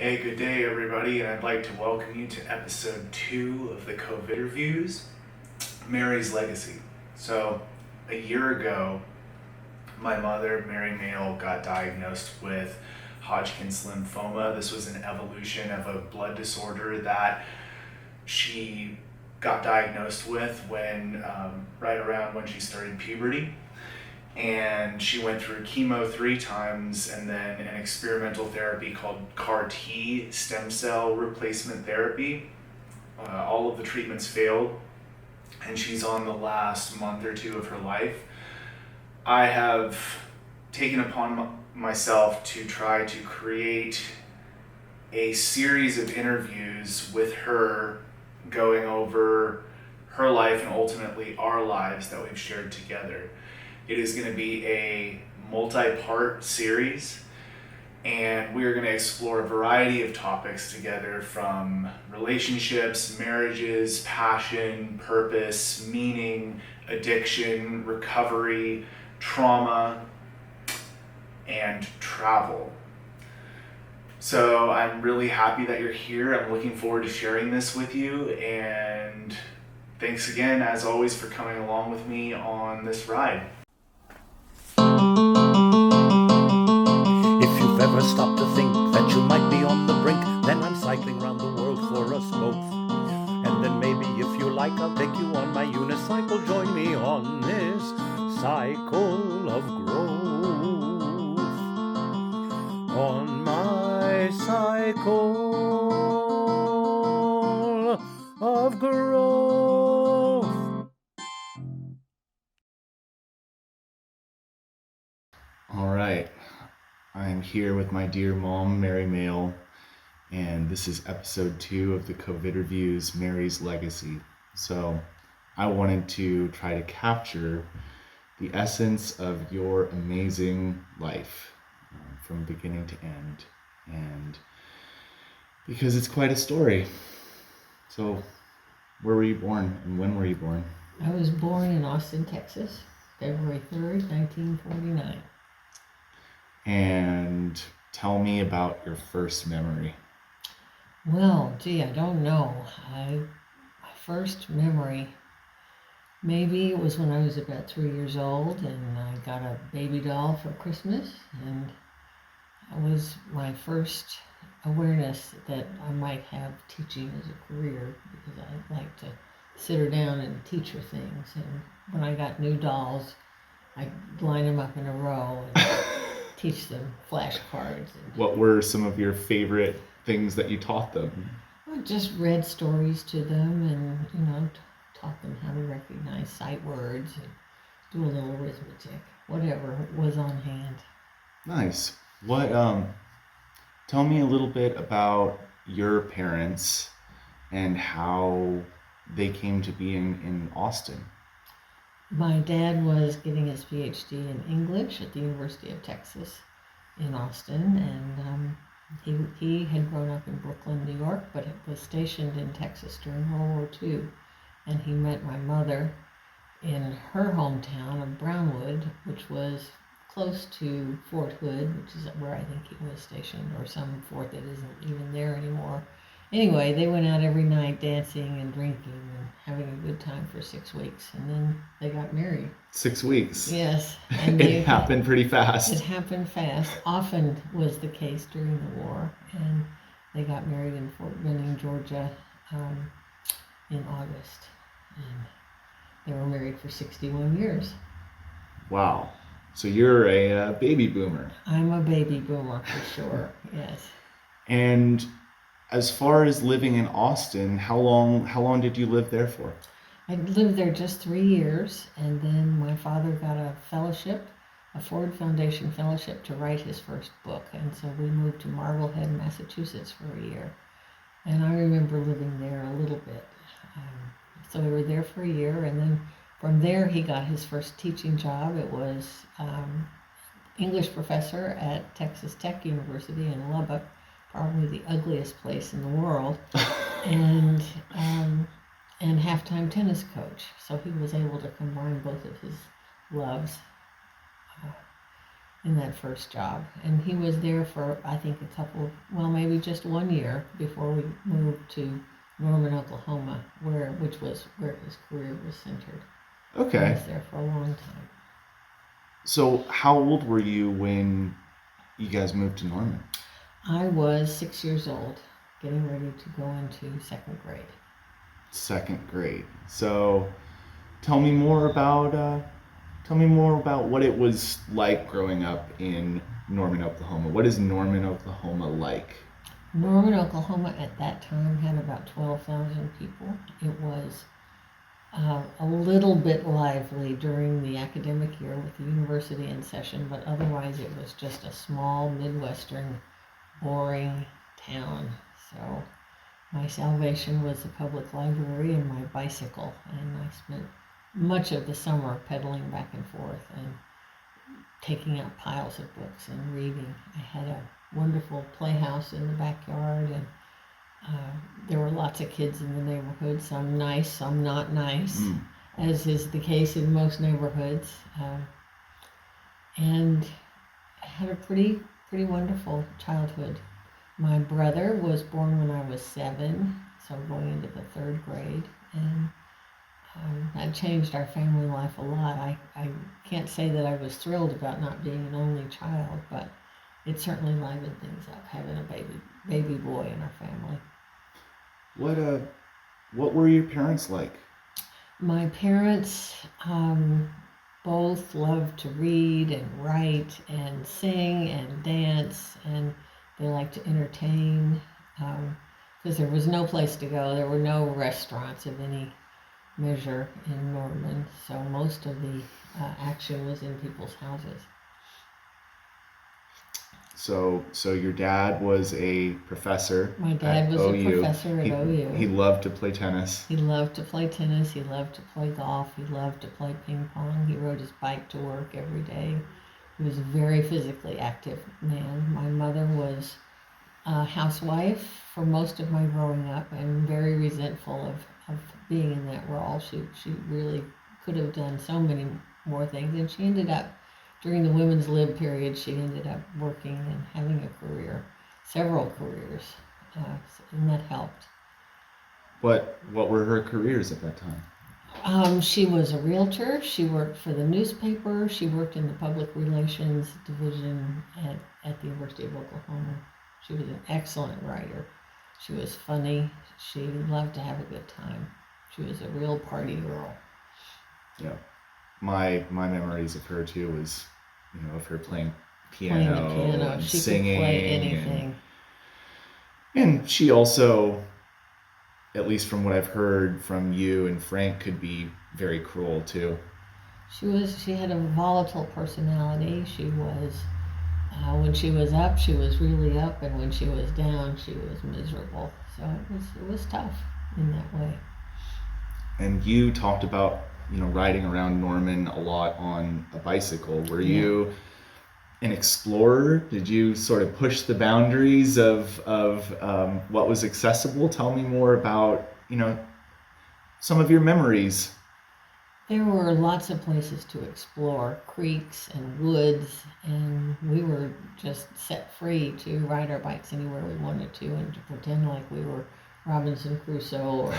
Hey, good day, everybody, and I'd like to welcome you to episode 2 of the Coviderviews, Mary's Legacy. So, a year ago, my mother, Mary Mail, got diagnosed with Hodgkins Lymphoma. This was an evolution of a blood disorder that she got diagnosed with right around when she started puberty. And she went through chemo 3 times and then an experimental therapy called CAR T, stem cell replacement therapy. All of the treatments failed, and she's on the last month or two of her life. I have taken upon myself to try to create a series of interviews with her, going over her life and ultimately our lives that we've shared together. It is going to be a multi-part series, and we're going to explore a variety of topics together, from relationships, marriages, passion, purpose, meaning, addiction, recovery, trauma, and travel. So I'm really happy that you're here. I'm looking forward to sharing this with you, and thanks again, as always, for coming along with me on this ride. If you've ever stopped to think that you might be on the brink, then I'm cycling around the world for us both. And then maybe if you like, I'll take you on my unicycle. Join me on this cycle of growth. On my cycle of growth. All right. I'm here with my dear mom, Mary Mail, and this is episode 2 of the Coviderviews, Mary's Legacy. So I wanted to try to capture the essence of your amazing life from beginning to end, and because it's quite a story. So where were you born and when were you born? I was born in Austin, Texas, February 3rd, 1949. And tell me about your first memory. Well, gee, I don't know. My first memory, maybe it was when I was about 3 years old and I got a baby doll for Christmas, and that was my first awareness that I might have teaching as a career, because I like to sit her down and teach her things. And when I got new dolls, I'd line them up in a row and teach them flashcards. What were some of your favorite things that you taught them? I just read stories to them, and taught them how to recognize sight words and do a little arithmetic, whatever was on hand. Nice. Tell me a little bit about your parents and how they came to be in Austin. My dad was getting his PhD in English at the University of Texas in Austin, and he had grown up in Brooklyn, New York, but was stationed in Texas during World War II. And he met my mother in her hometown of Brownwood, which was close to Fort Hood, which is where I think he was stationed, or some fort that isn't even there anymore. Anyway, they went out every night dancing and drinking and having a good time for 6 weeks, and then they got married. 6 weeks? Yes. And it happened pretty fast. It happened fast. Often was the case during the war, and they got married in Fort Benning, Georgia, in August, and they were married for 61 years. Wow. So you're a baby boomer. I'm a baby boomer for sure. Yes. And as far as living in Austin, how long did you live there for? I lived there just 3 years, and then my father got a fellowship, a Ford Foundation fellowship, to write his first book, and so we moved to Marblehead, Massachusetts for a year. And I remember living there a little bit. So we were there for a year, and then from there he got his first teaching job. It was English professor at Texas Tech University in Lubbock, probably the ugliest place in the world, and halftime tennis coach. So he was able to combine both of his loves. in that first job. And he was there for, I think, maybe just 1 year before we moved to Norman, Oklahoma, which was where his career was centered. Okay. He was there for a long time. So how old were you when you guys moved to Norman? I was 6 years old, getting ready to go into second grade. Second grade. So tell me more about what it was like growing up in Norman, Oklahoma. What is Norman, Oklahoma like? Norman, Oklahoma at that time had about 12,000 people. It was a little bit lively during the academic year with the university in session, but otherwise it was just a small Midwestern boring town. So my salvation was the public library and my bicycle, and I spent much of the summer pedaling back and forth and taking out piles of books and reading. I had a wonderful playhouse in the backyard, and there were lots of kids in the neighborhood, some nice, some not nice, as is the case in most neighborhoods. And I had a pretty wonderful childhood. My brother was born when I was 7, so going into the 3rd grade, and that changed our family life a lot. I can't say that I was thrilled about not being an only child, but it certainly livened things up, having a baby boy in our family. What were your parents like? My parents both loved to read and write and sing and dance, and they liked to entertain because there was no place to go. There were no restaurants of any measure in Norman, so most of the action was in people's houses. So your dad was a professor. My dad was a professor at OU. He loved to play tennis. He loved to play tennis. He loved to play golf. He loved to play ping pong. He rode his bike to work every day. He was a very physically active man. My mother was a housewife for most of my growing up and very resentful of being in that role. She really could have done so many more things, and she ended up, during the women's lib period, she ended up working and having a career, several careers, and that helped. What were her careers at that time? She was a realtor. She worked for the newspaper. She worked in the public relations division at the University of Oklahoma. She was an excellent writer. She was funny. She loved to have a good time. She was a real party girl. Yeah. My memories of her too was, of her playing piano and she singing. Could play anything. And she also, at least from what I've heard from you and Frank, could be very cruel too. She had a volatile personality. She was, when she was up, she was really up, and when she was down, she was miserable. So it was tough in that way. And you talked about, riding around Norman a lot on a bicycle. Were you an explorer? Did you sort of push the boundaries of what was accessible? Tell me more about, some of your memories. There were lots of places to explore, creeks and woods, and we were just set free to ride our bikes anywhere we wanted to and to pretend like we were Robinson Crusoe or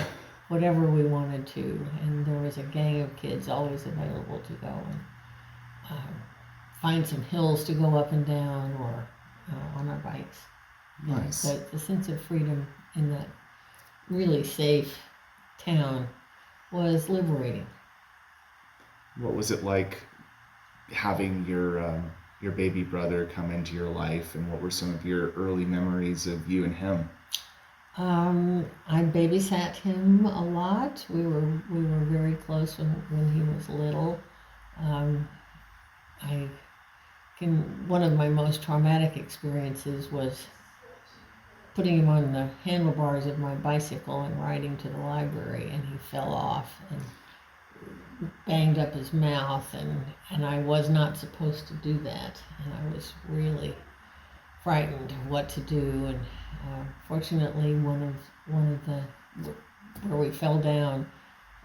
whatever we wanted to. And there was a gang of kids always available to go and find some hills to go up and down or on our bikes. Nice. The sense of freedom in that really safe town was liberating. What was it like having your baby brother come into your life, and what were some of your early memories of you and him? I babysat him a lot. We were very close when he was little. One of my most traumatic experiences was putting him on the handlebars of my bicycle and riding to the library, and he fell off and banged up his mouth, and I was not supposed to do that, and I was really frightened of what to do. And fortunately, one of the where we fell down,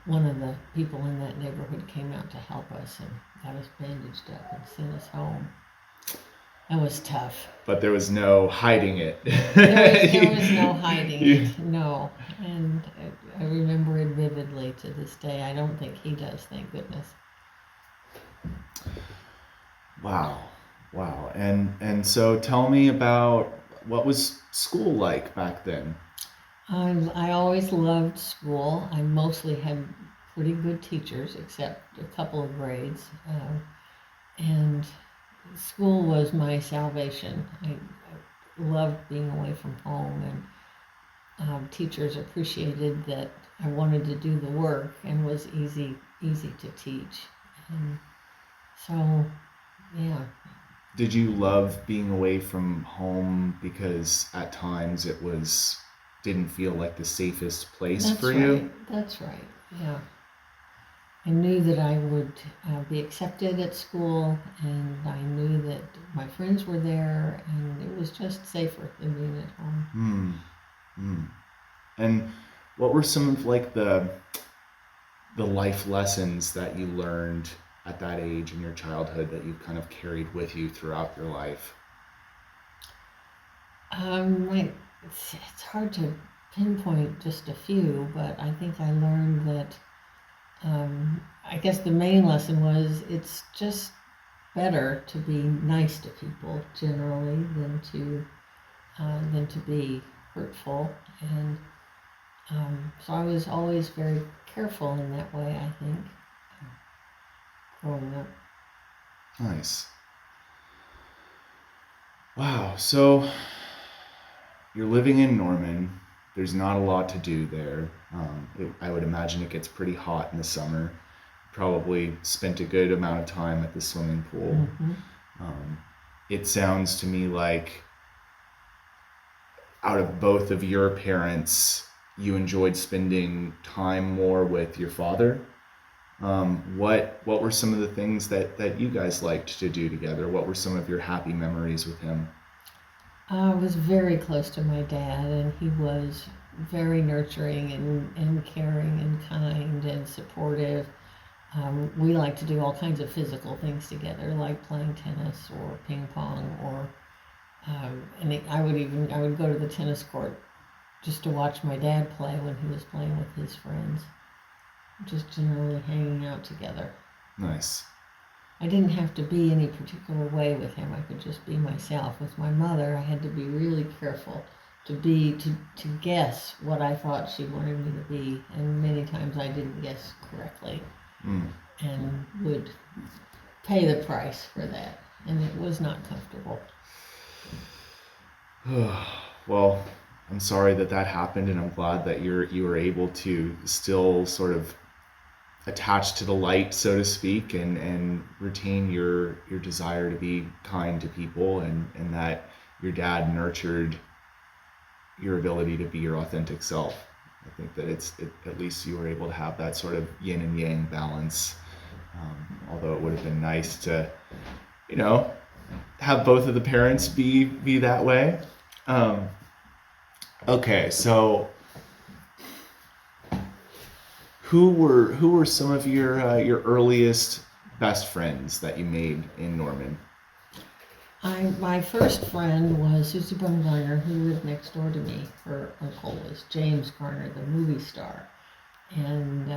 one of the people in that neighborhood came out to help us and got us bandaged up and sent us home. That was tough. But there was no hiding it. There was no hiding it, no. And I remember it vividly to this day. I don't think he does, thank goodness. Wow. And so tell me about what was school like back then? I always loved school. I mostly had pretty good teachers, except a couple of grades. And school was my salvation. I loved being away from home, and teachers appreciated that I wanted to do the work and was easy to teach. And so, yeah. Did you love being away from home because at times it didn't feel like the safest place for you? That's right. Yeah. I knew that I would be accepted at school, and I knew that my friends were there, and it was just safer than being at home. And what were some of like the life lessons that you learned at that age in your childhood that you kind of carried with you throughout your life? It's hard to pinpoint just a few, but I think I learned that I guess the main lesson was it's just better to be nice to people generally than to be hurtful, and so I was always very careful in that way, I think, growing up. Nice. Wow. So you're living in Norman. There's not a lot to do there. I would imagine it gets pretty hot in the summer. Probably spent a good amount of time at the swimming pool. Mm-hmm. It sounds to me like out of both of your parents, you enjoyed spending time more with your father. What were some of the things that you guys liked to do together? What were some of your happy memories with him? I was very close to my dad, and he was very nurturing and caring and kind and supportive. We like to do all kinds of physical things together, like playing tennis or ping pong, or I would go to the tennis court just to watch my dad play when he was playing with his friends, just generally hanging out together. Nice. I didn't have to be any particular way with him. I could just be myself. With my mother, I had to be really careful to guess what I thought she wanted me to be, and many times I didn't guess correctly, and would pay the price for that, and it was not comfortable. Well, I'm sorry that happened, and I'm glad that you were able to still sort of attached to the light, so to speak, and retain your desire to be kind to people, and that your dad nurtured your ability to be your authentic self. I think that at least you were able to have that sort of yin and yang balance. Although it would have been nice to, have both of the parents be that way. Okay, so who were some of your earliest best friends that you made in Norman? My first friend was Susie Bumgarner, who lived next door to me. Her uncle was James Garner, the movie star, and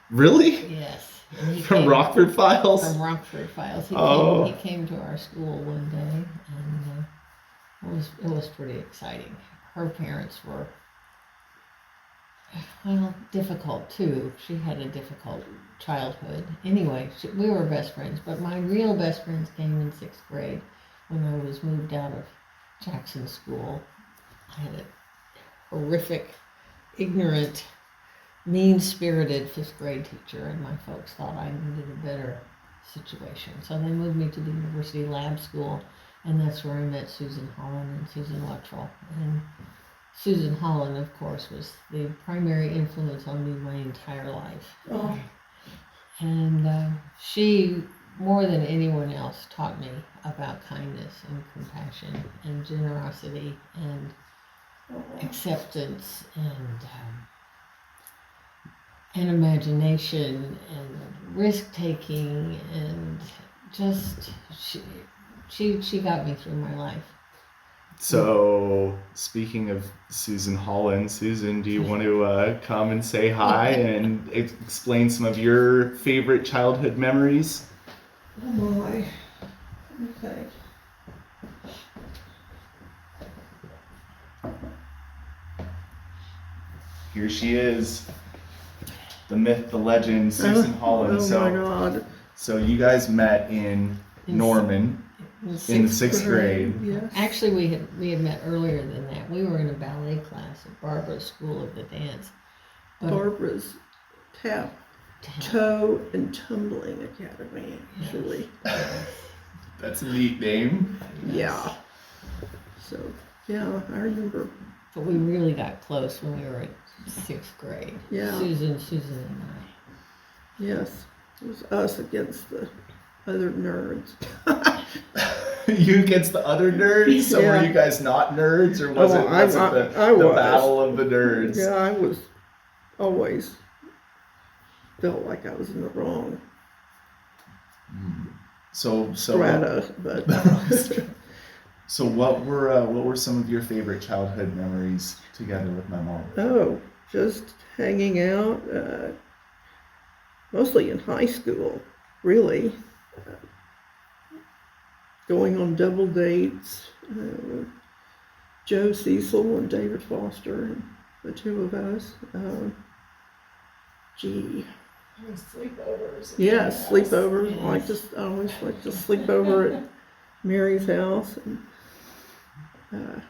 really? Yes. From Rockford Files. From Rockford Files. He came to our school one day, and it was pretty exciting. Her parents were, well, difficult too. She had a difficult childhood. Anyway, we were best friends, but my real best friends came in 6th grade when I was moved out of Jackson School. I had a horrific, ignorant, mean-spirited 5th grade teacher, and my folks thought I needed a better situation. So they moved me to the University Lab School, and that's where I met Susan Holland and Susan Luttrell. And Susan Holland, of course, was the primary influence on me my entire life. Oh. And she, more than anyone else, taught me about kindness and compassion and generosity and acceptance and imagination and risk-taking, and just she got me through my life. So, speaking of Susan Holland, Susan, do you want to come and say hi and explain some of your favorite childhood memories? Oh my. Okay. Here she is, the myth, the legend, Susan Holland. Oh my God. So you guys met in Norman in the sixth grade. Yes. Actually, we had met earlier than that. We were in a ballet class at Barbara's School of the Dance. But Barbara's Toe and Tumbling Academy, actually. That's a neat name. Yeah. So, yeah, I remember. But we really got close when we were in sixth grade. Yeah. Susan and I. Yes. It was us against the other nerds. You against the other nerds? So Yeah. were you guys not nerds, or was Oh, it I the was. battle of the nerds? Yeah, I was always felt like I was in the wrong So strata, but So what were some of your favorite childhood memories together with my mom? oh, just hanging out, mostly in high school, really. Going on double dates, with Joe Cecil and David Foster, and the two of us. Sleepovers. Yeah, sleepovers. I always like to sleep over at Mary's house, and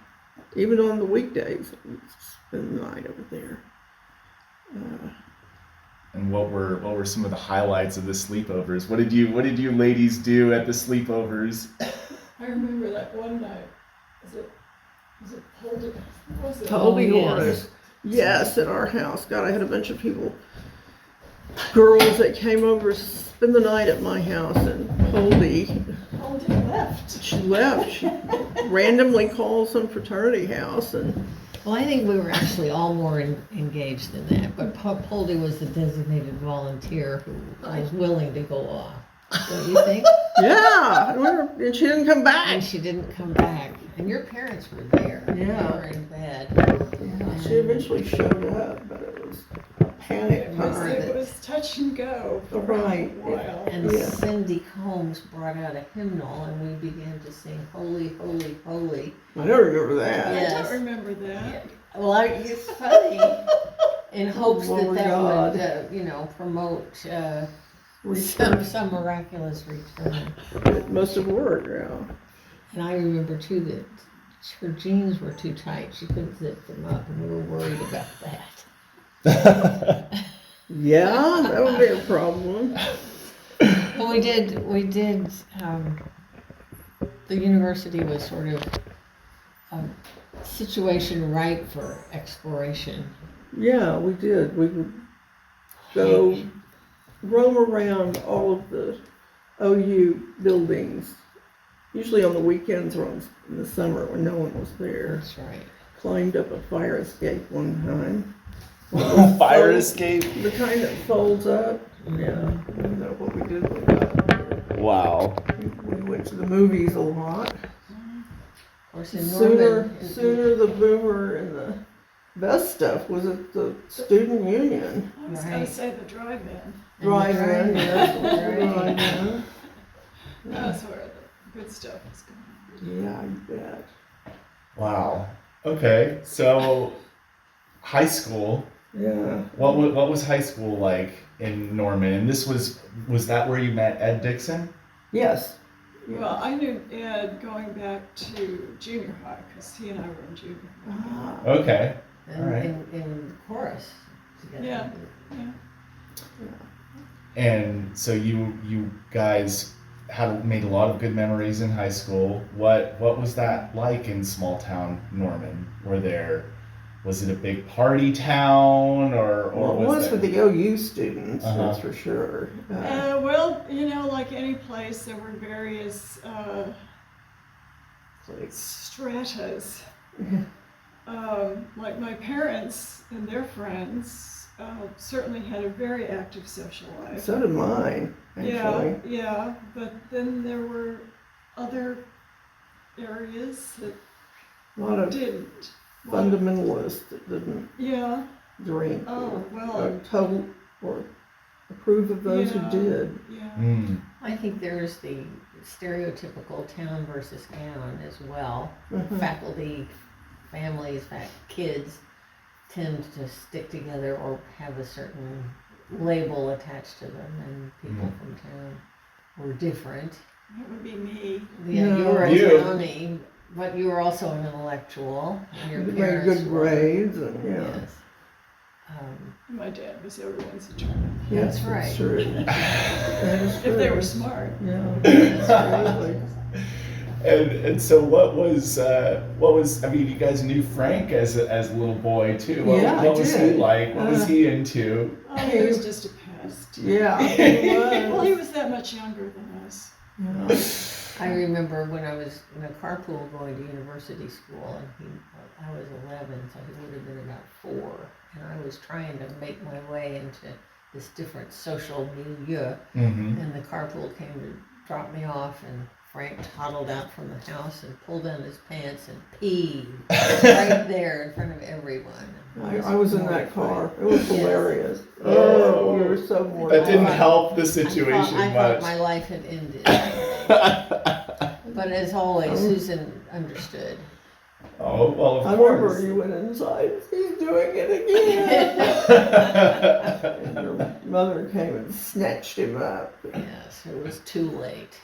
even on the weekdays, we'd spend the night over there. And what were some of the highlights of the sleepovers? What did you ladies do at the sleepovers? I remember that one night. Was it Poldy? Was it? Poldy Yes, at our house. God, I had a bunch of people, girls that came over to spend the night at my house, and Poldy left. she left. She randomly called some fraternity house, and Well, I think we were actually all more engaged than that, but Poldy was the designated volunteer who was willing to go off. Don't you think? yeah, and she didn't come back. And she didn't come back. And your parents were there. Yeah. They were in bed. Yeah, she eventually showed up, but it was a panic time. It was touch and go for Right. a while. And Yeah. Cindy Combs brought out a hymnal, and we began to sing "Holy, Holy, Holy." I don't remember that. Yeah. I Yes. don't remember that. Well, it's funny. In hopes that Lord that God. would, promote Return. some miraculous return. It must have worked, yeah. And I remember too that her jeans were too tight; she couldn't zip them up, and we were worried about that. Yeah, that would be a problem. But we did. The university was sort of a situation ripe for exploration. Yeah, we did. We would go roam around all of the OU buildings, usually on the weekends or in the summer when no one was there. That's right. Climbed up a fire escape one time. Fire escape? The kind that folds up. Yeah, I don't know what we did with that. Wow. We went to the movies a lot. Of course, in Sooner Norman, the boomer and the best stuff was at the student union. I was going to say the drive-in. Drive-in, yes. Right. Drive-in. That's where the good stuff was going. Yeah, you bet. Wow. Okay. So, high school. Yeah. What was high school like in Norman? And this was that where you met Ed Dixon? Yes. Well, I knew Ed going back to junior high because he and I were in junior high. Ah, Okay. and, All right. in chorus together. Yeah. And so you guys made a lot of good memories in high school. What was that like in small town Norman? Was it a big party town or well, it was for the OU students, that's for sure. Well, like any place, there were various stratas. Like my parents and their friends certainly had a very active social life. So did mine, actually. Yeah, but then there were other areas that A lot of didn't. fundamentalists that didn't Yeah. drink Oh, or well. total or approve of those Yeah. who did. Yeah. Mm. I think there's the stereotypical town versus gown as well. Mhm. Faculty, families, kids tend to stick together or have a certain label attached to them, and people from town were different. That would be me. Yeah, you were a You. townie, but you were also an intellectual. And your They made parents good were. grades and yeah. Yes. My dad was everyone's attorney. Yes, That's right. True. That is If they true. were smart. Yeah. That's And so what was I mean, you guys knew Frank as a little boy too. Yeah, I what was he did. like? What was he into? Oh, he was just a pest. Yeah, he Well, he was. was that much younger than us. Yeah. I remember when I was in a carpool going to university school, and I was 11, so he would have been about 4, and I was trying to make my way into this different social milieu, Mm-hmm. and the carpool came to drop me off, and Frank toddled out from the house and pulled down his pants and peed right there in front of everyone. I was in that car. It was hilarious. Oh. We were so more. That didn't I- help the situation I thought my much. life had ended. But as always, Susan understood. Oh well, of I remember course. you went inside. He's doing it again. And your mother came and snatched him up. Yes, it was too late.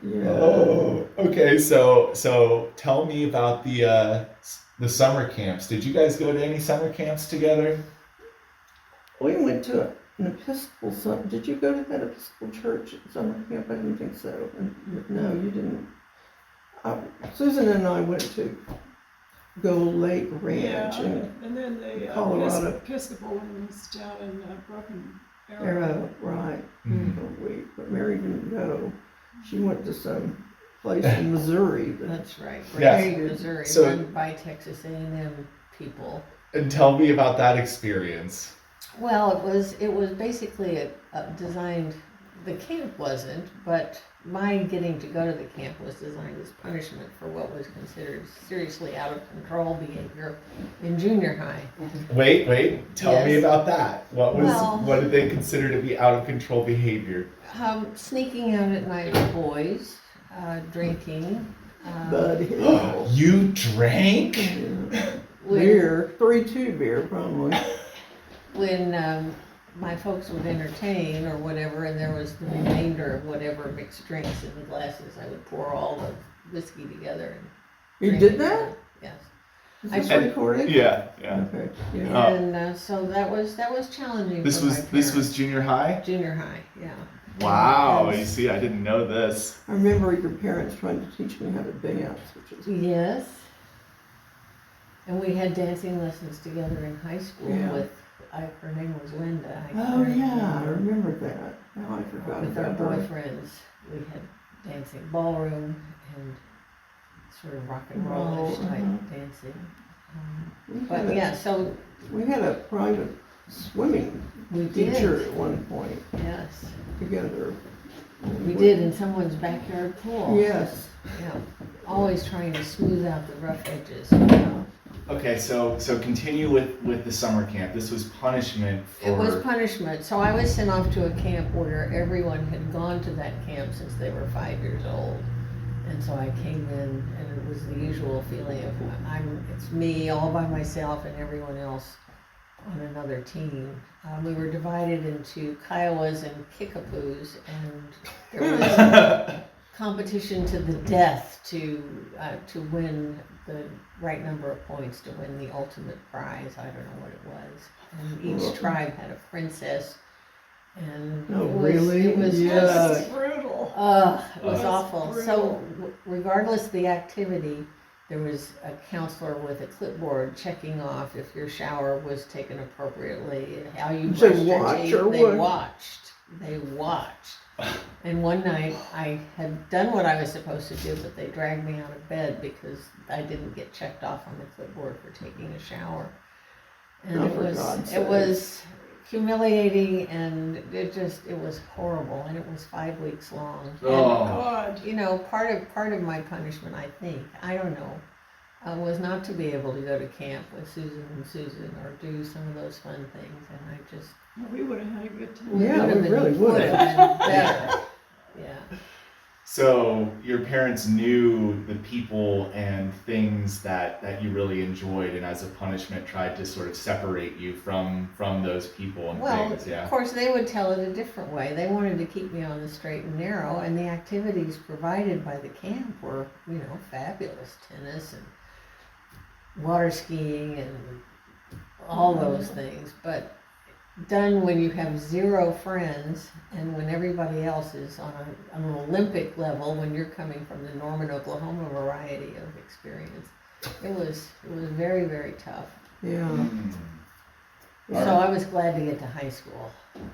Yeah. Oh, okay. So tell me about the summer camps. Did you guys go to any summer camps together? We went to an Episcopal. Did you go to that Episcopal church at summer camp? I didn't think so. No, you didn't. Susan and I went to Gold Lake Ranch Yeah, and and then the Colorado. Episcopal one was down in Broken Arrow. Arrow, right, Mm. for a week. But Mary didn't go. She went to some place in Missouri. That's right. Yes. Great, Missouri, So- run by Texas A&M people. And tell me about that experience. Well, it was basically a designed. The camp wasn't, but my getting to go to the camp was designed as punishment for what was considered seriously out of control behavior in junior high. Wait. Tell me Yes. about that. Well- What did they consider to be out of control behavior? Sneaking out at night with boys, drinking. Bud Hill. You drank? when- Beer, 3-2 beer probably. when my folks would entertain or whatever, and there was the remainder of whatever mixed drinks in the glasses, I would pour all the whiskey together and You drink did it. that? Yes. Is this I- recorded? Yeah. Okay. Yeah. Oh. And so that was challenging. This for was my this was parents. junior high? Junior high, yeah. Wow, And- you see, I didn't know this. I remember your parents trying to teach me how to dance, which was Yes. And we had dancing lessons together in high school Yeah. with, her name was Linda. oh yeah, I remember that. Now I forgot With our about her. boyfriends, we had dancing ballroom and sort of rock and rollish Oh, type uh-huh. dancing. We had But a- yeah, so we had a private swimming we teacher did, at one point yes. together. We did in someone's backyard pool. Yes. Yeah, always trying to smooth out the rough edges. Okay, so continue with the summer camp. This was punishment for It was punishment. So I was sent off to a camp where everyone had gone to that camp since they were 5 years old. And so I came in and it was the usual feeling of it's me all by myself and everyone else on another team. We were divided into Kiowas and Kickapoos, and there was competition to the death to win the right number of points to win the ultimate prize. I don't know what it was. And each tribe had a princess, and Oh, it was, really? it was Yeah. just Brutal. it was That's awful. brutal. So regardless of the activity, there was a counselor with a clipboard checking off if your shower was taken appropriately, how you Did they brushed your watch teeth. or They what? watched. They watched. And one night I had done what I was supposed to do, but they dragged me out of bed because I didn't get checked off on the clipboard for taking a shower. And Oh, it for was God's it was humiliating, and it was horrible, and it was 5 weeks long. Oh. God. You know, part of my punishment, I think, I don't know, was not to be able to go to camp with Susan or do some of those fun things, and I just We would have had a good time. Yeah, we really would would have. have been better. Yeah. So your parents knew the people and things that you really enjoyed, and as a punishment tried to sort of separate you from those people and Well, things. Yeah. of course, they would tell it a different way. They wanted to keep me on the straight and narrow, and the activities provided by the camp were, fabulous. Tennis and water skiing and all those things. But done when you have zero friends and when everybody else is on an Olympic level, when you're coming from the Norman, Oklahoma variety of experience. It was very, very tough. Yeah, Mm. So I was glad to get to high school.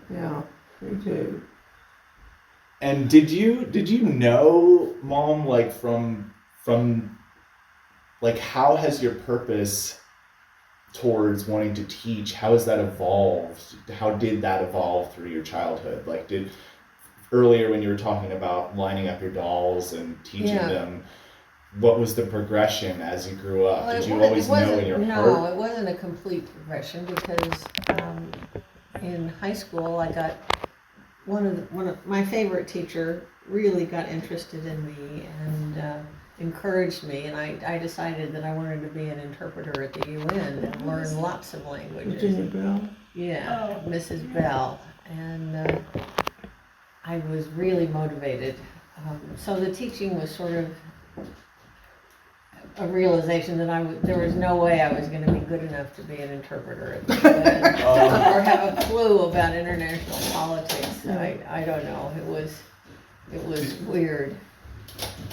yeah, me too. And did you know, Mom, like from like how has your purpose towards wanting to teach, how has that evolved? How did that evolve through your childhood? Like earlier when you were talking about lining up your dolls and teaching Yeah. them, what was the progression as you grew up? Well, Did it you wa- always it know wasn't- in your No, heart? it wasn't a complete progression because in high school I got one of my favorite teacher really got interested in me and encouraged me, and I decided that I wanted to be an interpreter at the UN and learn lots of languages. Virginia Bell. Yeah, Oh, Mrs. yeah. Bell, and I was really motivated. So the teaching was sort of a realization that there was no way I was going to be good enough to be an interpreter at the UN or have a clue about international politics. I don't know. It was weird.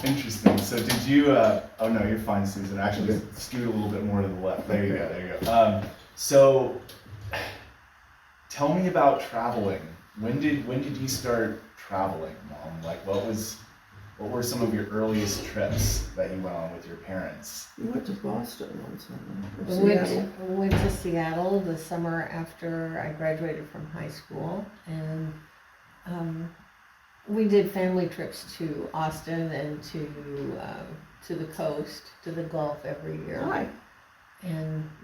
Interesting. So did you, oh no, you're fine, Susan. Actually, scoot a little bit more to the left. There you go. So tell me about traveling. When did you start traveling, Mom? Like what were some of your earliest trips that you went on with your parents? You went to Boston one summer. We Seattle. went to Seattle the summer after I graduated from high school, and we did family trips to Austin and to the coast, to the Gulf every year. Hi.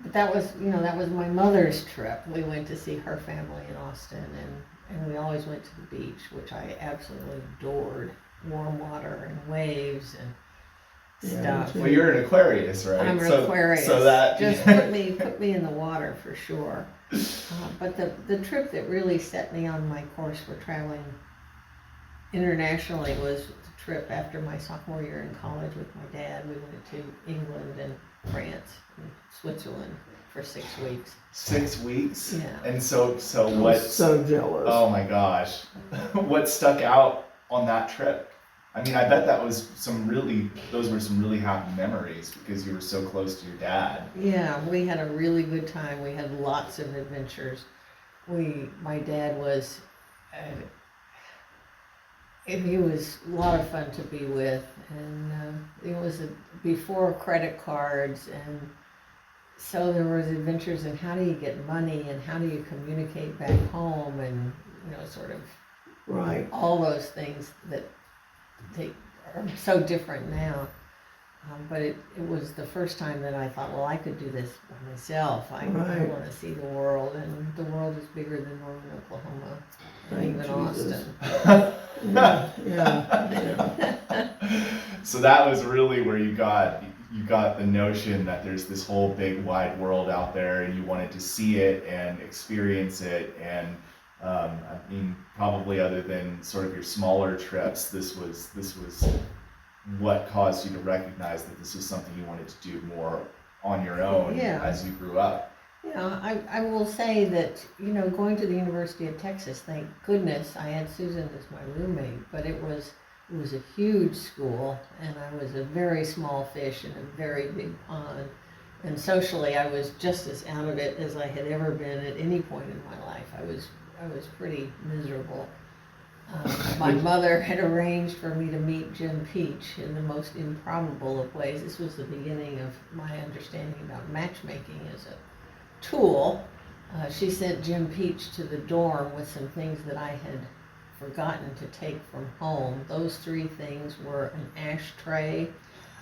But that was my mother's trip. We went to see her family in Austin, and we always went to the beach, which I absolutely adored. Warm water and waves and Yeah, stuff. me too. Well, you're an Aquarius, right? I'm an so, Aquarius. So that just put me in the water for sure. But the trip that really set me on my course for traveling internationally was the trip after my sophomore year in college with my dad. We went to England and France and Switzerland for 6 weeks. 6 weeks. Yeah. And so I'm what? so jealous. Oh my gosh, what stuck out on that trip? I mean, I bet those were some really happy memories because you were so close to your dad. Yeah, we had a really good time. We had lots of adventures. My dad was, he was a lot of fun to be with, and it was before credit cards, and so there was adventures in how do you get money and how do you communicate back home, and sort of Right. all those things that they are so different now. But it was the first time that I thought, well, I could do this by myself. I Right. want to see the world, and the world is bigger than Norman, Oklahoma, and Thank even Jesus. Austin. Yeah. So that was really where you got the notion that there's this whole big wide world out there, and you wanted to see it and experience it. And I mean, probably other than sort of your smaller trips, this was what caused you to recognize that this was something you wanted to do more on your own Yeah. as you grew up. I will say that, going to the University of Texas, thank goodness I had Susan as my roommate, but it was a huge school, and I was a very small fish in a very big pond. And socially, I was just as out of it as I had ever been at any point in my life. I was pretty miserable. My mother had arranged for me to meet Jim Peach in the most improbable of ways. This was the beginning of my understanding about matchmaking as a tool. she sent Jim Peach to the dorm with some things that I had forgotten to take from home. Those 3 things were an ashtray.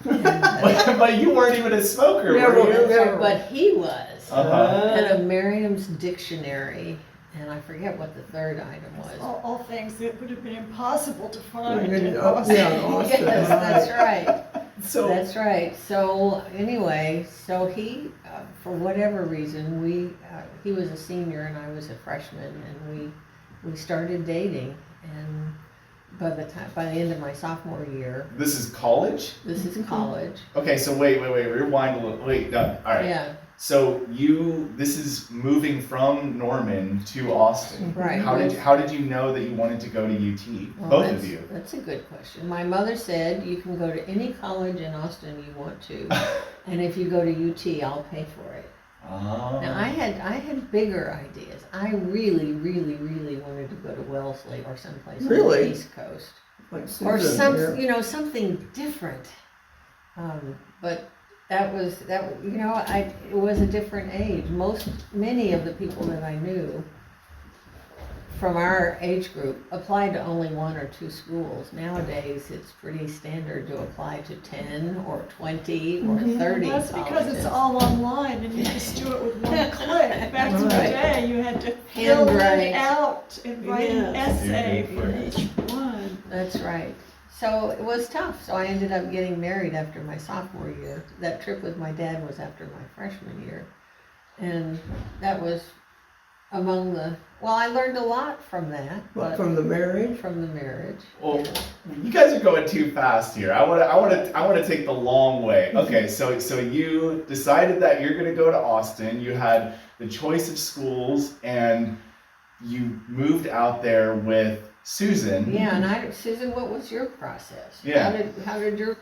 And, But you weren't even a smoker, Never, were you? never. but he was. Uh-huh. And a Merriam's dictionary, and I forget what the 3rd item was. All things that would have been impossible to find Yeah, in in Austin. Austin. Yes, that's right. So That's right. So anyway, so he, for whatever reason, he was a senior and I was a freshman, and we started dating. And by the end of my sophomore year, this is college? this is college. Okay, so wait, rewind a little. Wait, no, all right. Yeah, So this is moving from Norman to Austin. right. How did you know that you wanted to go to UT? Well, Both that's- of you. That's a good question. My mother said you can go to any college in Austin you want to, and if you go to UT, I'll pay for it. Oh. Now I had bigger ideas. I really, really, really wanted to go to Wellesley or someplace on Really? the East Coast, Like or Susan here. something different. But that was it was a different age. Many of the people that I knew from our age group applied to only 1 or 2 schools. Nowadays, it's pretty standard to apply to 10 or 20 or 30 That's because colleges. it's all online and you just do it with one click. Back in the Right. day, you had to fill Handwrite. it out and write an Yes. essay for Yes. each one. That's right. So it was tough. So I ended up getting married after my sophomore year. That trip with my dad was after my freshman year. And that was I learned a lot from that. What, But from the marriage? from the marriage. Well, you guys are going too fast here. I want to take the long way. Okay, so you decided that you're going to go to Austin. You had the choice of schools, and you moved out there with Susan. Yeah, and Susan, what was your process? Yeah. How did your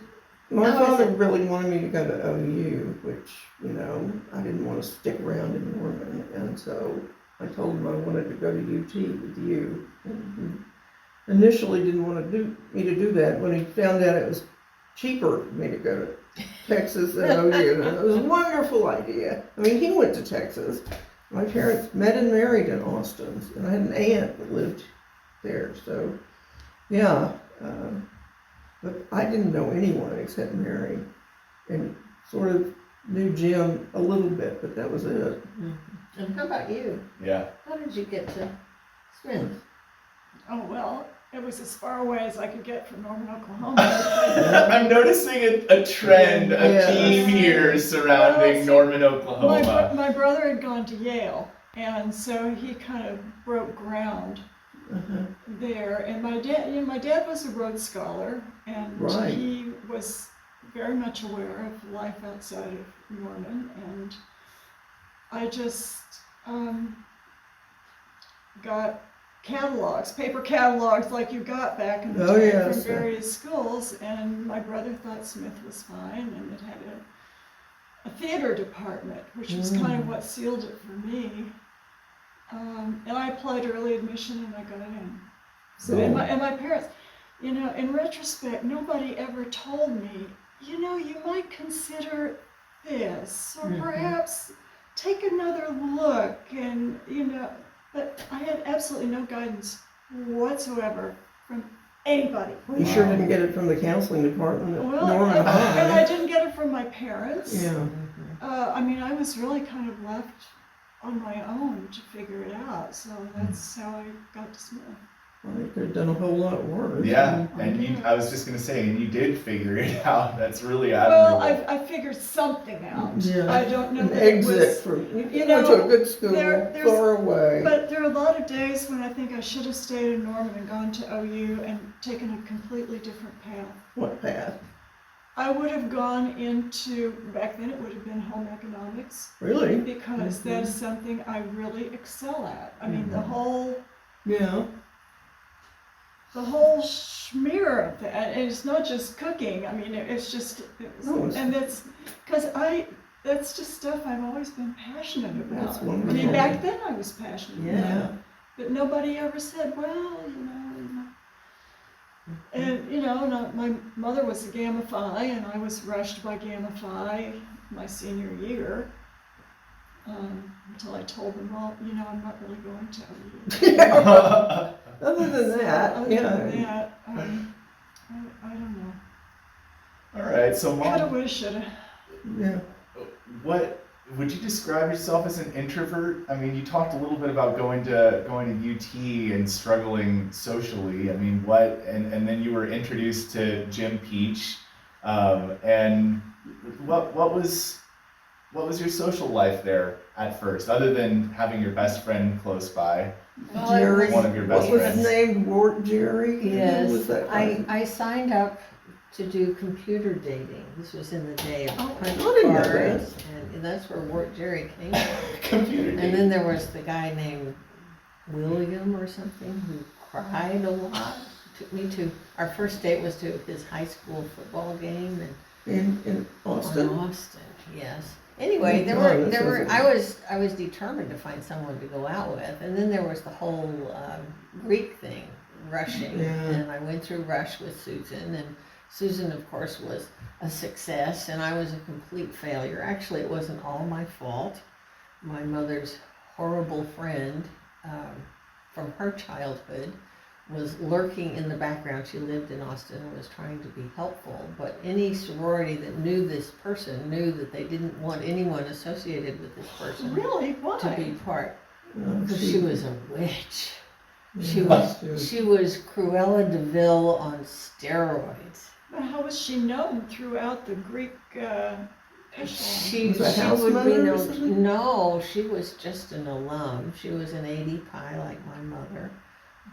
My How is father it? really wanted me to go to OU, which, I didn't want to stick around in Norman, and so I told him I wanted to go to UT with you. And he initially didn't want me to do that. When he found out it was cheaper for me to go to Texas than OU, and it was a wonderful idea. I mean, he went to Texas. My parents met and married in Austin, and I had an aunt that lived there, so, yeah. But I didn't know anyone except Mary, and sort of knew Jim a little bit, but that was it. And how about you? Yeah. How did you get to Smith? Oh, well, it was as far away as I could get from Norman, Oklahoma. I'm noticing a trend, a Yes. theme here surrounding Norman, Oklahoma. My brother had gone to Yale, and so he kind of broke ground Uh-huh. there. And my dad was a Rhodes Scholar, and Right. he was very much aware of life outside of Norman. And I just got catalogs, paper catalogs like you got back in the Oh, day yes. from various schools. And my brother thought Smith was fine, and it had a theater department, which was kind of what sealed it for me. And I applied early admission and I got in. So, and my parents, in retrospect, nobody ever told me, you might consider this, or perhaps take another look, and, but I had absolutely no guidance whatsoever from anybody. You sure didn't get it from the counseling department at Well, Norman and I High. didn't get it from my parents. Yeah. I was really kind of left on my own to figure it out. So that's how I got to Smith. Well, you could have done a whole lot worse. Yeah, and I was just gonna say, and you did figure it out. That's really admirable. Well, I figured something out. Yeah. I don't know An that it exit was, from, you you went know, to a good school, there's- far away. but there are a lot of days when I think I should have stayed in Norman and gone to OU and taken a completely different path. What path? I would have gone into, back then it would have been home economics, Really? because that is something I really excel at. I mean, the whole Yeah. schmear of that, and it's not just cooking. I mean, it's just, No, it's- and that's that's just stuff I've always been passionate about. That's I mean, wonderful. back then I was passionate about Yeah. it, but nobody ever said, well, And my mother was a Gamma Phi, and I was rushed by Gamma Phi my senior year. until I told them, well, I'm not really going to OU. Other than that, Other than that, I don't know. All right, so Coulda, Mom, woulda, shoulda. yeah. what would you describe yourself as an introvert? I mean, you talked a little bit about going to UT and struggling socially. I mean, and then you were introduced to Jim Peach, and what was your social life there at first, other than having your best friend close by? Jerry, One of your best what friends. was his name? Wart Jerry? Who Yes, was that guy? I signed up to do computer dating. This was in the day of Oh, punch I didn't know cards, and that's where Wart Jerry came from. Computer And then there was the guy named William or something who cried a lot. Took me to, our first date was to his high school football game and In Austin? on Austin, yes. Anyway, Oh, there God, that were. sounds I was determined to find someone to go out with, and then there was the whole Greek thing, rushing, Yeah. and I went through Rush with Susan, and Susan, of course, was a success, and I was a complete failure. Actually, it wasn't all my fault. My mother's horrible friend from her childhood was lurking in the background. She lived in Austin and was trying to be helpful, but any sorority that knew this person knew that they didn't want anyone associated with this person Really? to Why? be part, No, because she was a witch. She Yeah, was Cruella de Vil on steroids. But how was she known throughout the Greek echelon? She Was that house would be mother or known. something? No, she was just an alum. She was an 80 Pi like my mother,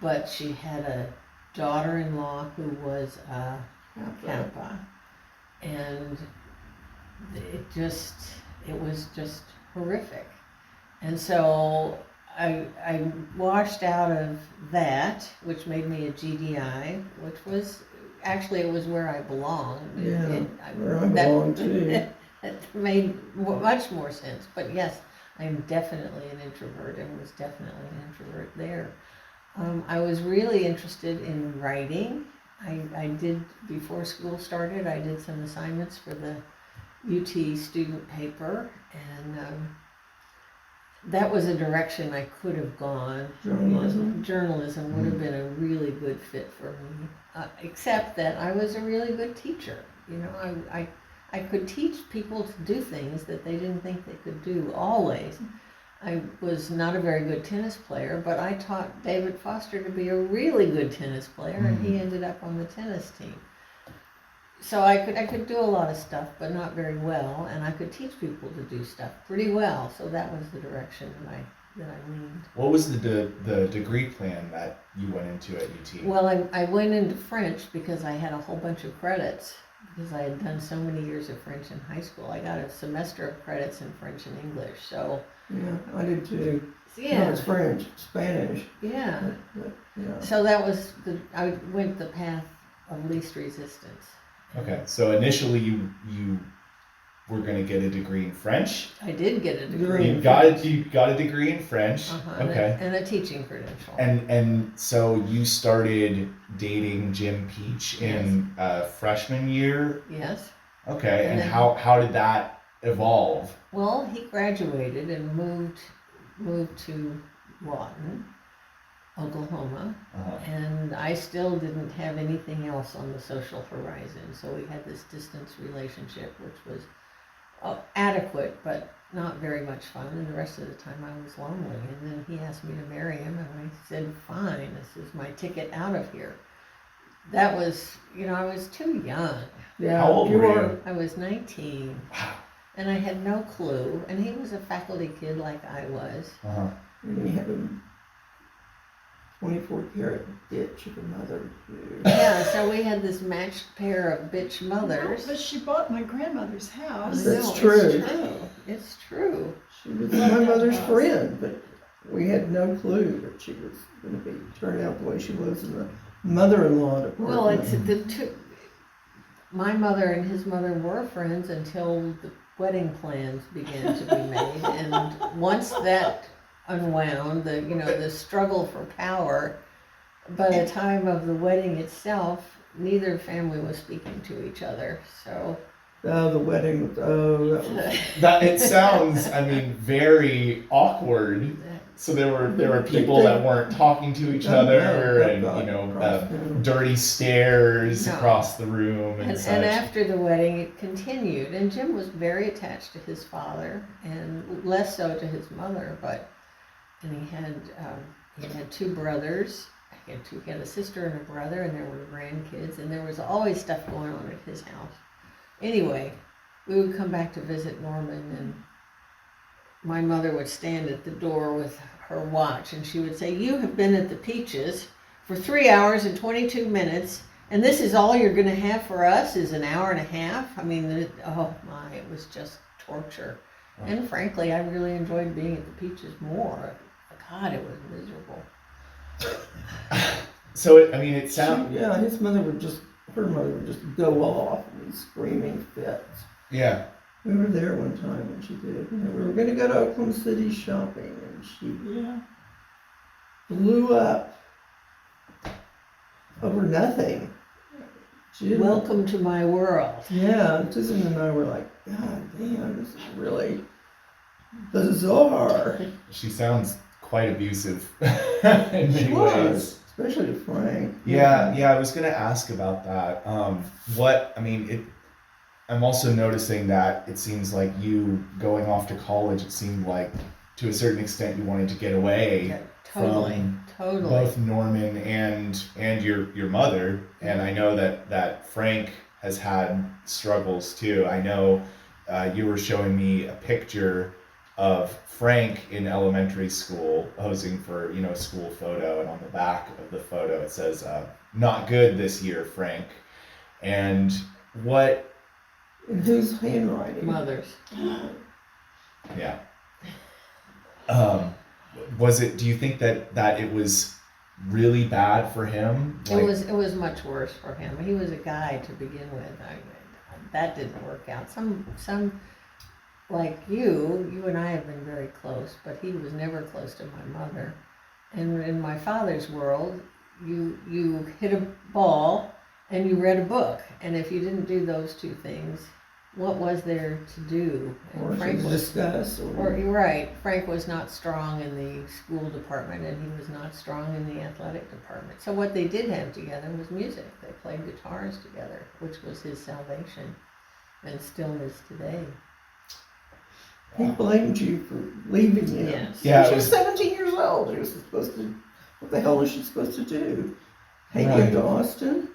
but she had a daughter-in-law who was a Kappa, and it was just horrific. And so I washed out of that, which made me a GDI, which was actually, it was where I belonged. Yeah, where I belong too. It made much more sense. But yes, I am definitely an introvert and was definitely an introvert there. I was really interested in writing. I did, before school started, I did some assignments for the UT student paper, and that was a direction I could have gone. Journalism? Journalism would have been a really good fit for me, except that I was a really good teacher. I could teach people to do things that they didn't think they could do always. I was not a very good tennis player, but I taught David Foster to be a really good tennis player, and he ended up on the tennis team. So I could do a lot of stuff, but not very well, and I could teach people to do stuff pretty well. So that was the direction that I leaned. What was the degree plan that you went into at UT? Well, I went into French because I had a whole bunch of credits, because I had done so many years of French in high school. I got a semester of credits in French and English. So Yeah, I did too. yeah, No, it's French, Spanish. yeah. But, yeah. So that was I went the path of least resistance. Okay, so initially you were going to get a degree in French. I did get a degree. Degree. You got a degree in French. Okay. And a teaching credential. And so you started dating Jim Peach in freshman year. Yes. Okay, and then- how did that evolve? Well, he graduated and moved to Lawton, Oklahoma, and I still didn't have anything else on the social horizon. So we had this distance relationship, which was adequate, but not very much fun. And the rest of the time I was lonely. And then he asked me to marry him, and I said, fine, this is my ticket out of here. That was, I was too young. Yeah, How old were are. you? I was 19. Wow. And I had no clue, and he was a faculty kid like I was. And he had a 24-karat bitch of a mother. Yeah, so we had this matched pair of bitch mothers. But she bought my grandmother's house. That's No, true. It's true. It's true. She was my mother's friend, but we had no clue that she was going to be turned out the way she was in the mother-in-law department. Well, it's the two. My mother and his mother were friends until the wedding plans began to be made, and once that unwound, the struggle for power. By the time of the wedding itself, neither family was speaking to each other. So Oh, the wedding was, that was, That it sounds, I mean, very awkward. So there were people that weren't talking to each other, and dirty stares No. across the room and such. And after the wedding, it continued, and Jim was very attached to his father, and less so to his mother. And he had two brothers. He had a sister and a brother, and there were grandkids, and there was always stuff going on at his house. Anyway, we would come back to visit Norman, and my mother would stand at the door with her watch, and she would say, "You have been at the Peaches for 3 hours and 22 minutes, and this is all you're going to have for us is an hour and a half?" I mean, it was just torture. Oh. And frankly, I really enjoyed being at the Peaches more. God, it was miserable. So it sounds. yeah, her mother would just go off in screaming fits. Yeah. We were there one time when she did. We were going to go to Oklahoma City shopping, and she blew up over nothing. She didn't- Welcome to my world. Yeah, Susan and I were like, God damn, this is really bizarre. She sounds quite abusive in many ways. Especially to Frank. Yeah, I was gonna ask about that. I'm also noticing that it seems like you going off to college, it seemed like to a certain extent you wanted to get away Yeah, totally. both Norman and your mother. And I know that Frank has had struggles too. I know you were showing me a picture of Frank in elementary school posing for a school photo, and on the back of the photo it says "Not good this year, Frank." And what? In whose handwriting? Mothers. Yeah. Was it? Do you think that it was really bad for him? It was much worse for him. He was a guy to begin with. That didn't work out. Some like you and I have been very close, but he was never close to my mother. And in my father's world, you hit a ball and you read a book, and if you didn't do those two things, what was there to do? Or Frank to discuss. Or you're right. Frank was not strong in the school department, and he was not strong in the athletic department. So what they did have together was music. They played guitars together, which was his salvation, and still is today. He blamed you for leaving him. Yes. Yeah, She was 17 years old. She was supposed to. What the hell was she supposed to do? Take Right. him to Austin?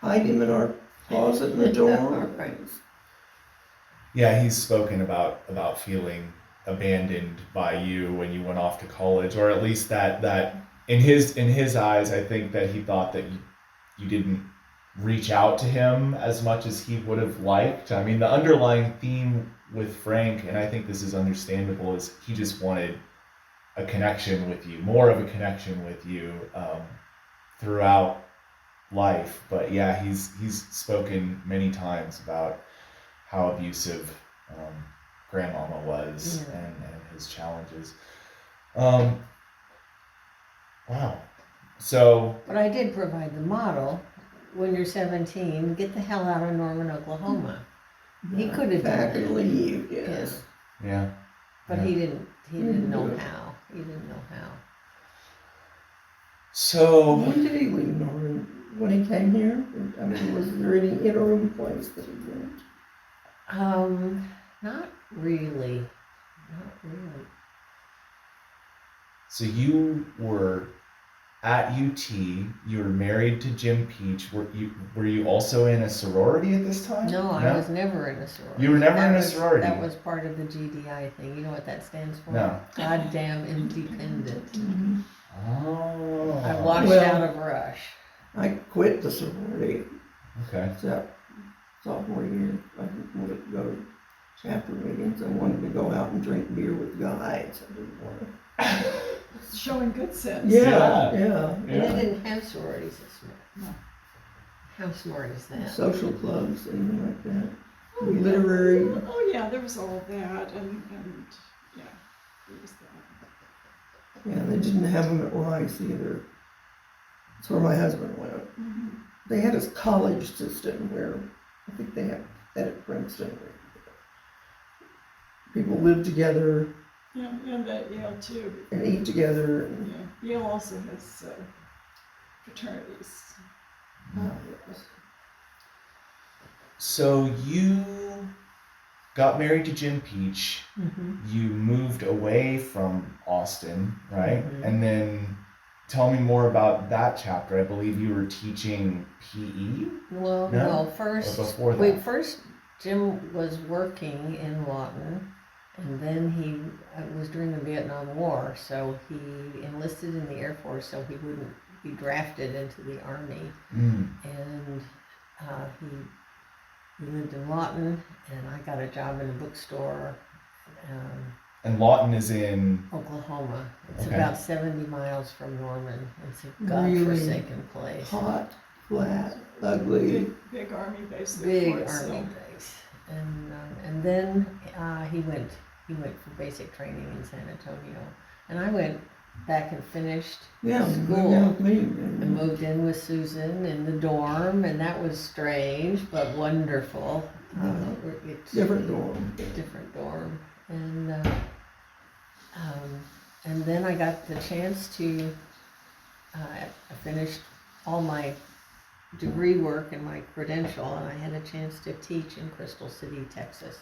Hide him in our closet in the dorm? Right. Yeah, he's spoken about feeling abandoned by you when you went off to college, or at least that in his eyes, I think that he thought that you didn't reach out to him as much as he would have liked. I mean, the underlying theme with Frank, and I think this is understandable, is he just wanted a connection with you, more of a connection with you throughout life. But yeah, he's spoken many times about how abusive grandmama was, Yeah. and his challenges. Wow. So But I did provide the model. When you're 17, get the hell out of Norman, Oklahoma. He could have done Back it. and leave, yes. yeah. But Yeah. he didn't know do it. how. He didn't know how. So When did he leave Norman? When he came here? I mean, was there any interim place that he went? Not really. Not really. So you were at UT. You were married to Jim Peach. Were you also in a sorority at this time? No, I was never in a sorority. You were never in a was- sorority? That was part of the GDI thing. You know what that stands for? No. Goddamn independent. Oh. I washed Well- out of Rush. I quit the sorority Okay. except sophomore year. I didn't want to go to chapter meetings. I wanted to go out and drink beer with guys. I didn't want to. Showing good sense. Yeah. And they didn't have sororities at Smith. No. How smart is that? Social clubs, anything like that. Oh, yeah. Literary. Oh, yeah, there was all that, and yeah, there was that. Yeah, they didn't have them at Rice either. That's where my husband went. Mhm. They had a college system where I think they had at Princeton. People live together And at Yale too. and eat together. And, Yeah, Yale also has fraternities. yes. So you got married to Jim Peach. Mm-hmm. You moved away from Austin, right? Mhm. And then tell me more about that chapter. I believe you were teaching PE. Well, No? no, first, Or before that? first Jim was working in Lawton, and then he was during the Vietnam War, so he enlisted in the Air Force so he wouldn't be drafted into the Army, Mm. and he lived in Lawton, and I got a job in a bookstore, And Lawton is in. Oklahoma. It's Okay. about 70 miles from Norman. It's a Really godforsaken place. Hot, flat, ugly. Big army base there. Big Fort army Sill. base, and then he went for basic training in San Antonio, and I went back and finished Yeah, school moved in with me. and moved in with Susan in the dorm, and that was strange but wonderful. It's Different dorm. different dorm, and then I got the chance to. I finished all my degree work and my credential, and I had a chance to teach in Crystal City, Texas,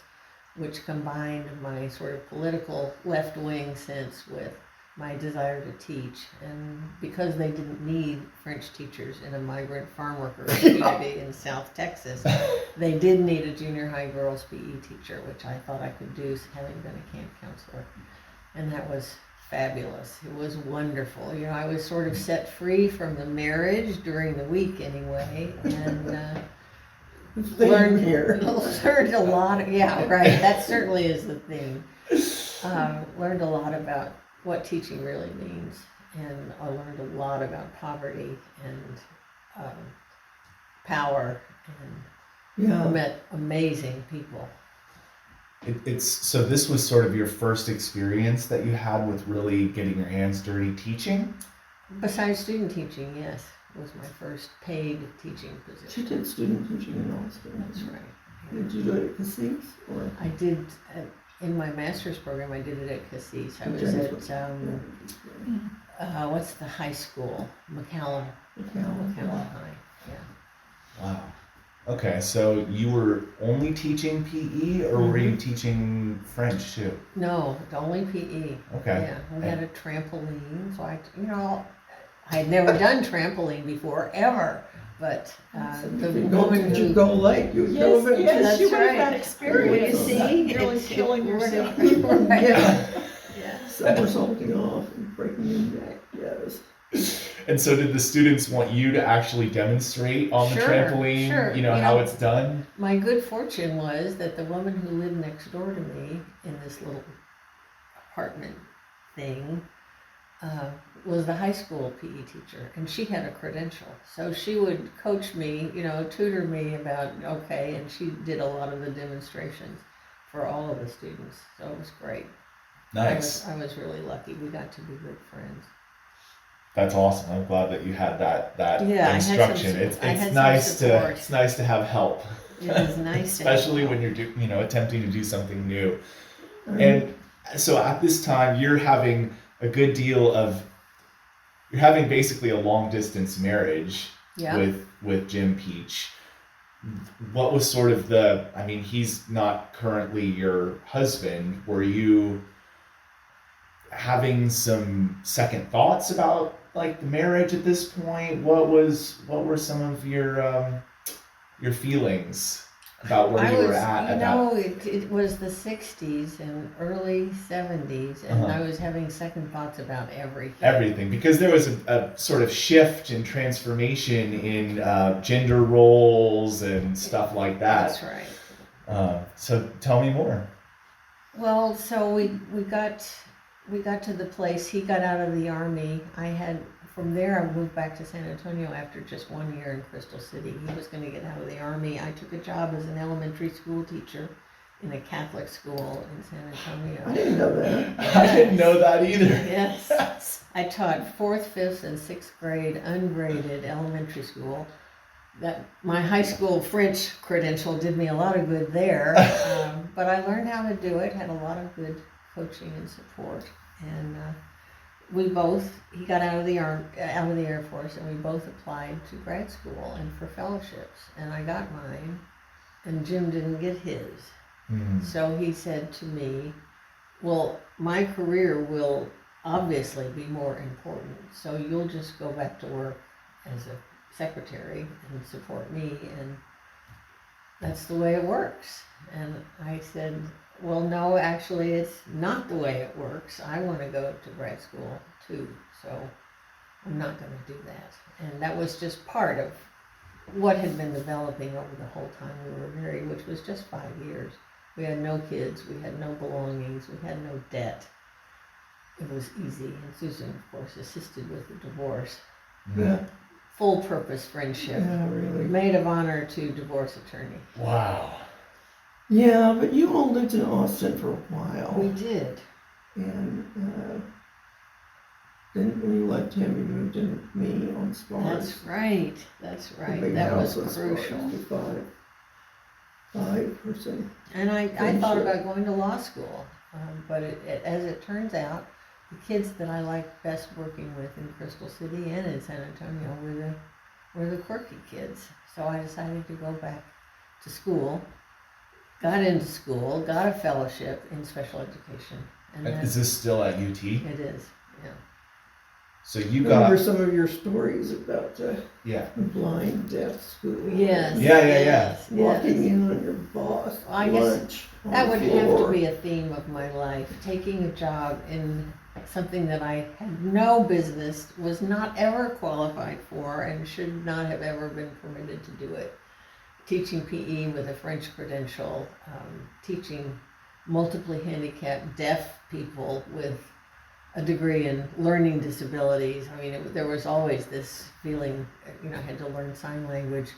which combined my sort of political left-wing sense with my desire to teach. And because they didn't need French teachers in a migrant farm worker community in South Texas, they did need a junior high girls PE teacher, which I thought I could do, having been a camp counselor. And that was fabulous. It was wonderful. You know, I was sort of set free from the marriage during the week anyway, and learned a lot. Yeah, right. That certainly is the thing. Learned a lot about what teaching really means, and I learned a lot about poverty and power, and met amazing people. So this was sort of your first experience that you had with really getting your hands dirty teaching? Besides student teaching, yes, was my first paid teaching She position. did student teaching in Austin. That's right. Did you do it at Cassis or? I did, in my master's program, I did it at Cassis. I was at, what's the high school? McAllen High, yeah. Wow. Okay, so you were only teaching PE, or were you teaching French too? No, only PE. Okay. Yeah, we had a trampoline, so I had never done trampoline before, ever. But the woman you who go late, you would go over. Yes, you That's would have had right. experience. You see, Really it's killing yourself. Right. Yeah, Yeah. somersaulting off and breaking your neck. Yes. And so did the students want you to actually demonstrate on the Sure, trampoline, sure. how it's done? My good fortune was that the woman who lived next door to me in this little apartment thing was the high school PE teacher, and she had a credential. So she would coach me, tutor me about, and she did a lot of the demonstrations for all of the students. So it was great. Nice. I was really lucky. We got to be good friends. That's awesome. I'm glad that you had that Yeah, I had some instruction. su- I had It's some nice support. it's nice to have help. It is nice to have Especially help. when you're attempting to do something new. And so at this time you're having basically a long distance marriage Yeah. with Jim Peach. What was sort of he's not currently your husband. Were you having some second thoughts about the marriage at this point? What were some of your feelings about where you were at that? It was the 60s and early 70s, and Uh-huh. I was having second thoughts about everything. Everything, because there was a sort of shift and transformation in gender roles and stuff like that. That's right. So tell me more. Well, so we got to the place. He got out of the Army. From there, I moved back to San Antonio after just 1 year in Crystal City. He was going to get out of the Army. I took a job as an elementary school teacher in a Catholic school in San Antonio. I didn't know that. I didn't know that either. Yes. I taught 4th, 5th, and 6th grade ungraded elementary school. that my high school French credential did me a lot of good there. But I learned how to do it, had a lot of good coaching and support. And he got out of the Air Force, and we both applied to grad school and for fellowships. And I got mine, and Jim didn't get his. So he said to me, well, my career will obviously be more important, so you'll just go back to work as a secretary and support me, and that's the way it works. And I said, well, no, actually it's not the way it works. I want to go to grad school too, so I'm not going to do that. And that was just part of what had been developing over the whole time we were married, which was just 5 years. We had no kids, we had no belongings, we had no debt. It was easy, and Susan, of course, assisted with the divorce. Yeah, Full purpose friendship. yeah, really. Maid of honor to divorce attorney. Wow. Yeah, but you all lived in Austin for a while. We did. And then when you left him, you moved in with me on Sparks. That's right. That's The right. big That was house on Sparks, crucial. the five-person. And I Friendship. thought about going to law school, but as it turns out, the kids that I liked best working with in Crystal City and in San Antonio were the quirky kids. So I decided to go back to school, got into school, got a fellowship in special education. And then Is this still at UT? it is, yeah. So you Remember got, some of your stories about yeah. the blind deaf school? Yes. Yeah, yeah, yeah. yes, Walking yes. in on your boss Well, I guess lunch on That the would have floor. to be a theme of my life, taking a job in something that I had no business, was not ever qualified for, and should not have ever been permitted to do it. Teaching PE with a French credential, teaching multiply handicapped deaf people with a degree in learning disabilities. I mean, there was always this feeling, I had to learn sign language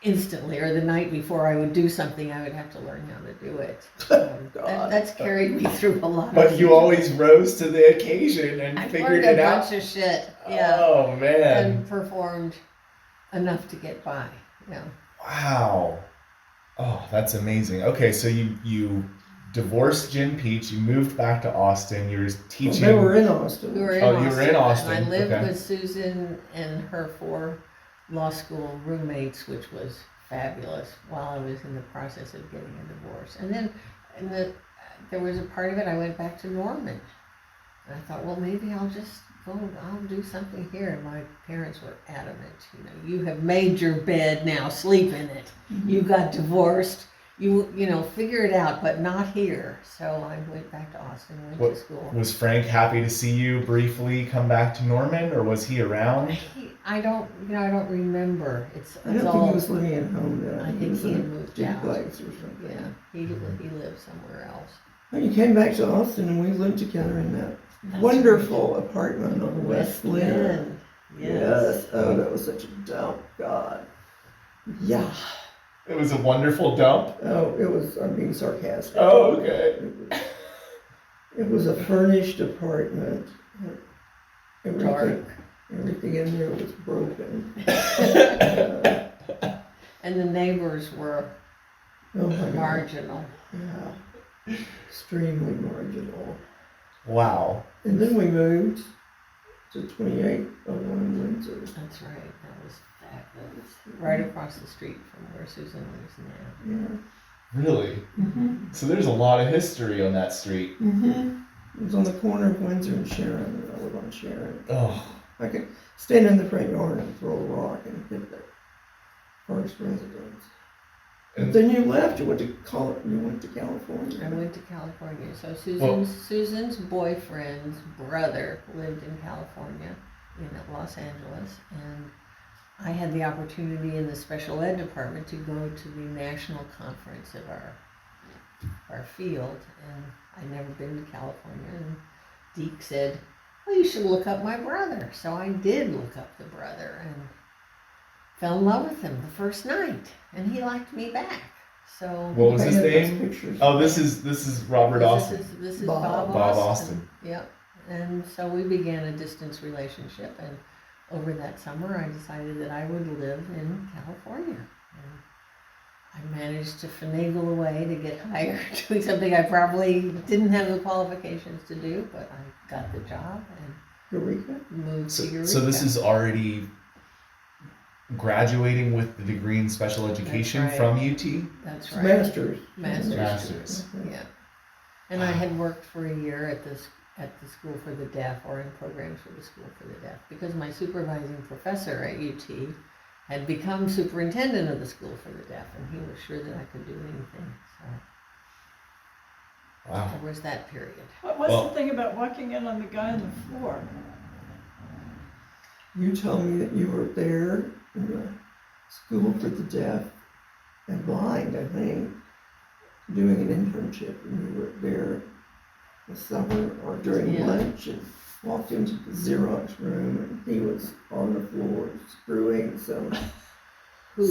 instantly, or the night before I would do something, I would have to learn how to do it. That's carried me through a lot. But you always rose to the occasion and I figured learned it a out. bunch of shit, yeah, Oh man. and performed enough to get by. Yeah, Wow. Oh, that's amazing. Okay, so you divorced Jen Peach, you moved back to Austin, you were teaching. They were in Austin. we were in Oh, Austin. you were in Austin, And I lived okay. with Susan and her 4 law school roommates, which was fabulous, while I was in the process of getting a divorce. And then there was a part of it, I went back to Norman. And I thought, well, maybe I'll do something here. And my parents were adamant, you have made your bed, now sleep in it. You got divorced, figure it out, but not here. So I went back to Austin, went to school. Was Frank happy to see you briefly come back to Norman, or was he around? I don't remember. It's I don't all. think he was living at home then. I think was he in had a moved duplex or something. Yeah, he lived somewhere else. Well, you came back to Austin and we lived together in that That's wonderful apartment on West Lynn. Lynn. Yes. Oh, that was such a dump. God. Yeah. It was a wonderful dump. Oh, it was, I'm being sarcastic. Oh, okay. It was a furnished apartment. Dark. Everything in there was broken. And the neighbors were Oh my God. marginal. Yeah. Extremely marginal. Wow. And then we moved to 2801 Windsor. That's right. That was right across the street from where Susan lives now. Yeah. Really? Mm-hmm. So there's a lot of history on that street. Mm-hmm. It was on the corner of Windsor and Sharon, and I live on Sharon. Oh. I could stand in the front yard and throw a rock and hit the first residence. And- Then you left. You went to college. You went to California. I went to California. So Well- Susan's boyfriend's brother lived in California, in Los Angeles, and I had the opportunity in the special ed department to go to the national conference of our field, and I'd never been to California. And Deke said, "Well, you should look up my brother." So I did look up the brother and fell in love with him the first night, and he liked me back. So What was I his had those name? pictures. Oh, this is Robert Austin. This is Bob. Bob Bob Austin. Austin. Yep. And so we began a distance relationship, and over that summer, I decided that I would live in California. And I managed to finagle away to get hired doing something I probably didn't have the qualifications to do, but I got the job and Eureka. moved to Eureka. So this is already graduating with the degree in special education right. from UT? That's right. Masters. Masters. Yeah. And I had worked for a year at the School for the Deaf, or in programs for the School for the Deaf, because my supervising professor at UT had become superintendent of the School for the Deaf, and he was sure that I could do anything. So Wow. there was that period. What was Well- the thing about walking in on the guy on the floor? You told me that you were there in the School for the Deaf and Blind, I think, doing an internship, and you were there the summer or during Yeah. lunch and walked into the Xerox room and he was on the floor screwing some, Who?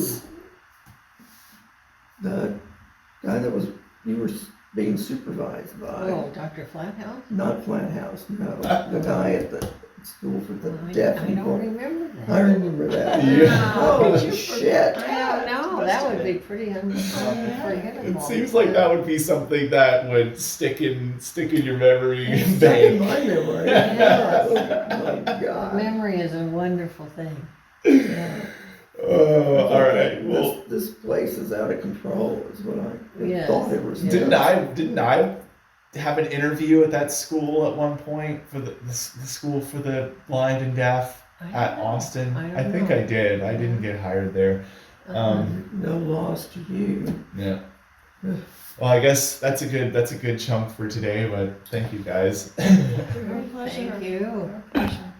the guy that was, you were being supervised by. Oh, Dr. Flathouse? Not Flathouse, no, the guy at the School for the I Deaf don't people. remember that. I remember that. Yeah. Holy shit. I don't know. That would be pretty unforgettable. It seems like that would be something that would stick in your memory. It's stuck in my memory. Yes. Oh my God. Memory is a wonderful thing. Yeah. All right. Well, This place is out of control, is what I Yes. thought it was. Yeah. didn't I have an interview at that school at one point for the school for the blind and deaf I don't at know. Austin? I don't I think know. I did. I didn't get hired there. No loss to you. Yeah. Well, I guess that's a good chunk for today. But thank you guys. Our pleasure. Thank you. Our pleasure.